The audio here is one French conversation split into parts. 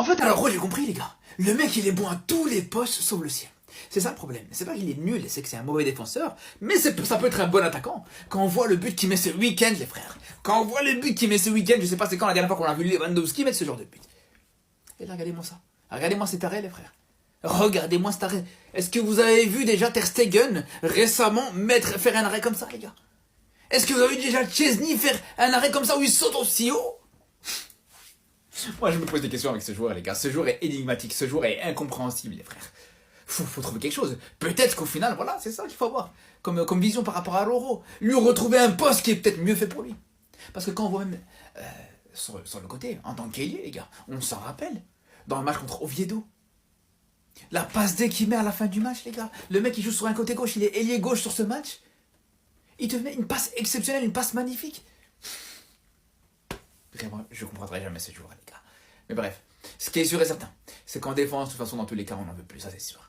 En fait, alors, j'ai compris, les gars. Le mec, il est bon à tous les postes sauf le sien. C'est ça le problème. C'est pas qu'il est nul, c'est que c'est un mauvais défenseur, mais ça peut être un bon attaquant. Quand on voit le but qu'il met ce week-end, les frères. Quand on voit le but qu'il met ce week-end, je sais pas c'est quand la dernière fois qu'on a vu Lewandowski mettre ce genre de but. Et là, regardez-moi ça. Regardez-moi cet arrêt, les frères. Regardez-moi cet arrêt. Est-ce que vous avez vu déjà Ter Stegen récemment faire un arrêt comme ça, les gars? Est-ce que vous avez vu déjà Chesney faire un arrêt comme ça où il saute aussi haut? Moi, je me pose des questions avec ce joueur, les gars. Ce joueur est énigmatique, ce joueur est incompréhensible, les frères. Faut trouver quelque chose. Peut-être qu'au final, voilà, c'est ça qu'il faut avoir comme vision par rapport à l'Euro. Lui retrouver un poste qui est peut-être mieux fait pour lui. Parce que quand on voit même sur le côté, en tant qu'ailier, les gars, on s'en rappelle, dans le match contre Oviedo, la passe D qu'il met à la fin du match, les gars. Le mec, il joue sur un côté gauche, il est ailier gauche sur ce match. Il te met une passe exceptionnelle, une passe magnifique. Vraiment, je comprendrai jamais ce joueur, les gars. Mais bref, ce qui est sûr et certain, c'est qu'en défense, de toute façon, dans tous les cas, on n'en veut plus, ça c'est sûr.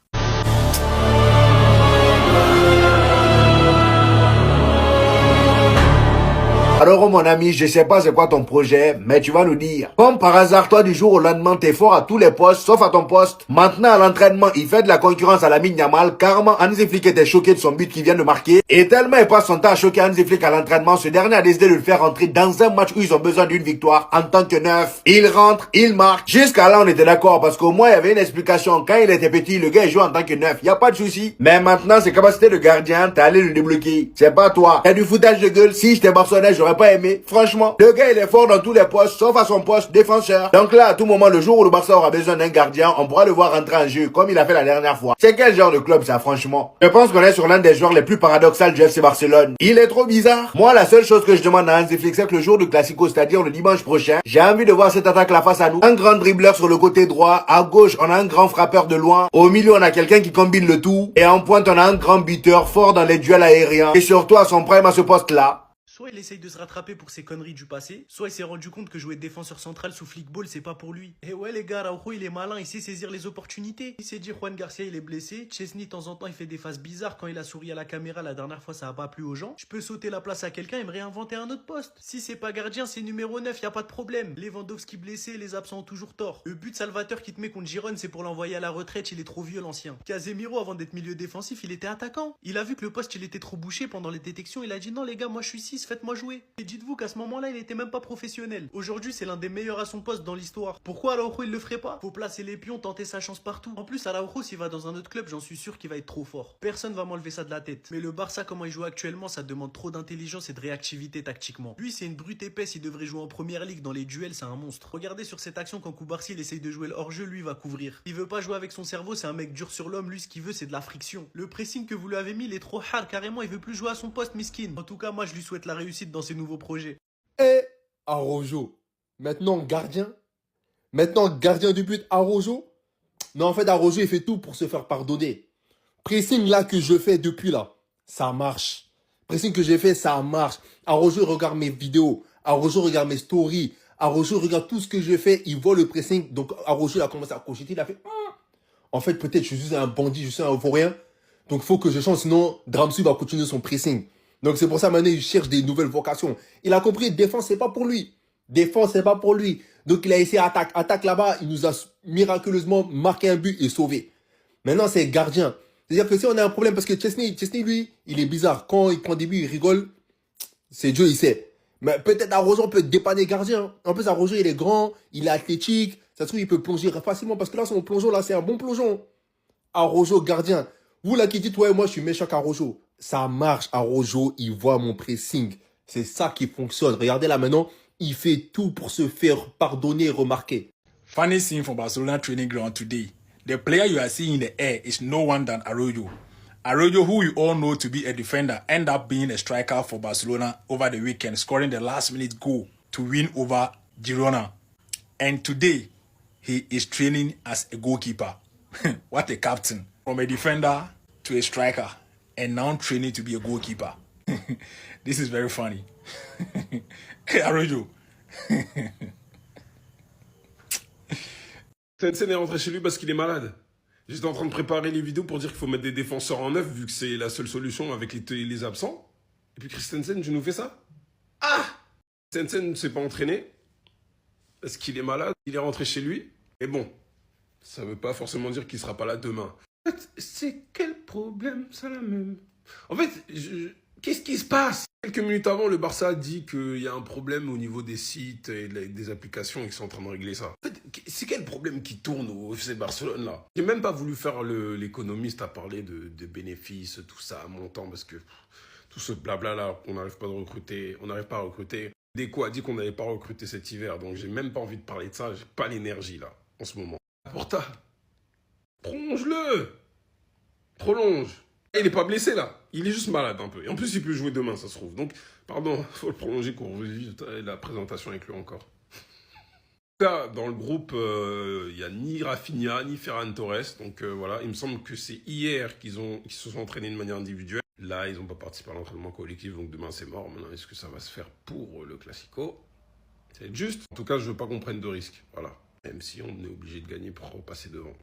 Alors mon ami, je sais pas c'est quoi ton projet, mais tu vas nous dire. Comme par hasard, toi du jour au lendemain, t'es fort à tous les postes, sauf à ton poste. Maintenant à l'entraînement, il fait de la concurrence à Lamine Yamal. Carrément, Hansi Flick était choqué de son but qu'il vient de marquer. Et tellement il passe son temps à choquer Hansi Flick à l'entraînement, ce dernier a décidé de le faire rentrer dans un match où ils ont besoin d'une victoire en tant que neuf. Il rentre, il marque. Jusqu'à là, on était d'accord parce qu'au moins il y avait une explication. Quand il était petit, le gars il joue en tant que neuf, y a pas de souci. Mais maintenant, ses capacités de gardien, t'es allé le débloquer. C'est pas toi. T'as du foutage de gueule. Si j'étais Barcelonais, j'aurais pas aimé. Franchement, le gars il est fort dans tous les postes, sauf à son poste défenseur. Donc là, à tout moment, le jour où le Barça aura besoin d'un gardien, on pourra le voir rentrer en jeu, comme il a fait la dernière fois. C'est quel genre de club ça, franchement? Je pense qu'on est sur l'un des joueurs les plus paradoxaux du FC Barcelone. Il est trop bizarre. Moi, la seule chose que je demande à Hansi Flick, c'est que le jour du Classico, c'est-à-dire le dimanche prochain, j'ai envie de voir cette attaque là face à nous. Un grand dribbleur sur le côté droit, à gauche, on a un grand frappeur de loin, au milieu, on a quelqu'un qui combine le tout, et en pointe, on a un grand buteur fort dans les duels aériens, et surtout à son prime à ce poste-là. Soit il essaye de se rattraper pour ses conneries du passé, soit il s'est rendu compte que jouer défenseur central sous flickball, c'est pas pour lui. Et ouais les gars, Araujo il est malin, il sait saisir les opportunités. Il s'est dit Juan Garcia il est blessé, Chesney de temps en temps il fait des faces bizarres quand il a souri à la caméra la dernière fois ça a pas plu aux gens. Je peux sauter la place à quelqu'un et me réinventer un autre poste. Si c'est pas gardien, c'est numéro 9, y a pas de problème. Lewandowski blessé, les absents ont toujours tort. Le but Salvateur qui te met contre Giron, c'est pour l'envoyer à la retraite, il est trop vieux l'ancien. Casemiro avant d'être milieu défensif, il était attaquant. Il a vu que le poste il était trop bouché pendant les détections, il a dit non les gars, moi je suis 6, faites-moi jouer. Et dites-vous qu'à ce moment-là, il était même pas professionnel. Aujourd'hui, c'est l'un des meilleurs à son poste dans l'histoire. Pourquoi Araujo il le ferait pas? Faut placer les pions, tenter sa chance partout. En plus, Araujo s'il va dans un autre club, j'en suis sûr qu'il va être trop fort. Personne va m'enlever ça de la tête. Mais le Barça, comment il joue actuellement, ça demande trop d'intelligence et de réactivité tactiquement. Lui, c'est une brute épaisse, il devrait jouer en première ligue. Dans les duels, c'est un monstre. Regardez sur cette action quand Koubarsi il essaye de jouer le hors-jeu, lui il va couvrir. Il veut pas jouer avec son cerveau, c'est un mec dur sur l'homme. Lui, ce qu'il veut, c'est de la friction. Le pressing que vous lui avez mis, il est trop hard. Carrément, il veut plus jouer à son poste, miskin. En tout cas, moi, je lui souhaite la réussite dans ses nouveaux projets. Et Araujo. Maintenant gardien du but, Araujo. Non, en fait, Araujo, il fait tout pour se faire pardonner. Pressing là que je fais depuis là, ça marche. Pressing que j'ai fait, ça marche. Araujo regarde mes vidéos. Araujo regarde mes stories. Araujo regarde tout ce que je fais. Il voit le pressing. Donc Araujo, il a commencé à cocheter. Il a fait... En fait, peut-être je suis un bandit, je suis un vaurien. Donc il faut que je change. Sinon, Dramsu va continuer son pressing. Donc c'est pour ça maintenant il cherche des nouvelles vocations. Il a compris, défense c'est pas pour lui. Défense c'est pas pour lui. Donc il a essayé attaque. Attaque là-bas, il nous a miraculeusement marqué un but et sauvé. Maintenant c'est gardien. C'est-à-dire que si on a un problème, parce que Chesney lui, il est bizarre. Quand il prend des buts, il rigole. C'est Dieu, il sait. Mais peut-être Araujo peut dépanner gardien. En plus Araujo il est grand, il est athlétique. Ça se trouve il peut plonger facilement. Parce que là son plongeon là c'est un bon plongeon. Araujo gardien. Vous là qui dites ouais moi je suis méchant qu'Araujo. Ça marche, Araujo, il voit mon pressing. C'est ça qui fonctionne. Regardez là maintenant, il fait tout pour se faire pardonner et remarquer. Funny scene from Barcelona training ground today. The player you are seeing in the air is no one than Araujo. Araujo, who we all know to be a defender, ended up being a striker for Barcelona over the weekend, scoring the last-minute goal to win over Girona. And today, he is training as a goalkeeper. What a captain. From a defender to a striker. And now training to be a goalkeeper. This is very funny. Hey, Araujo. Tencent est rentré chez lui parce qu'il est malade. J'étais en train de préparer les vidéos pour dire qu'il faut mettre des défenseurs en neuf, vu que c'est la seule solution avec les absents. Et puis Christensen, tu nous fais ça? Ah! Christensen ne s'est pas entraîné parce qu'il est malade. Il est rentré chez lui. Et bon, ça veut pas forcément dire qu'il sera pas là demain. En fait, c'est quel problème, ça la même. En fait, qu'est-ce qui se passe? Quelques minutes avant, le Barça a dit qu'il y a un problème au niveau des sites et des applications et qu'ils sont en train de régler ça. En fait, c'est quel problème qui tourne au FC Barcelone là? J'ai même pas voulu faire l'économiste à parler de bénéfices, tout ça, montant, parce que tout ce blabla là, on n'arrive pas à recruter. Deco a dit qu'on n'allait pas recruter cet hiver, donc j'ai même pas envie de parler de ça, j'ai pas l'énergie là, en ce moment. Porta, prolonge-le! Prolonge! Il n'est pas blessé là, il est juste malade un peu. Et en plus, il peut jouer demain, ça se trouve. Donc, pardon, faut le prolonger qu'on revive la présentation avec lui encore. Là, dans le groupe, il n'y a ni Rafinha, ni Ferran Torres. Donc voilà, il me semble que c'est hier qu'ils se sont entraînés de manière individuelle. Là, ils n'ont pas participé à l'entraînement collectif, donc demain c'est mort. Maintenant, est-ce que ça va se faire pour le Classico? C'est juste. En tout cas, je veux pas qu'on prenne de risques. Voilà. Même si on est obligé de gagner pour repasser devant.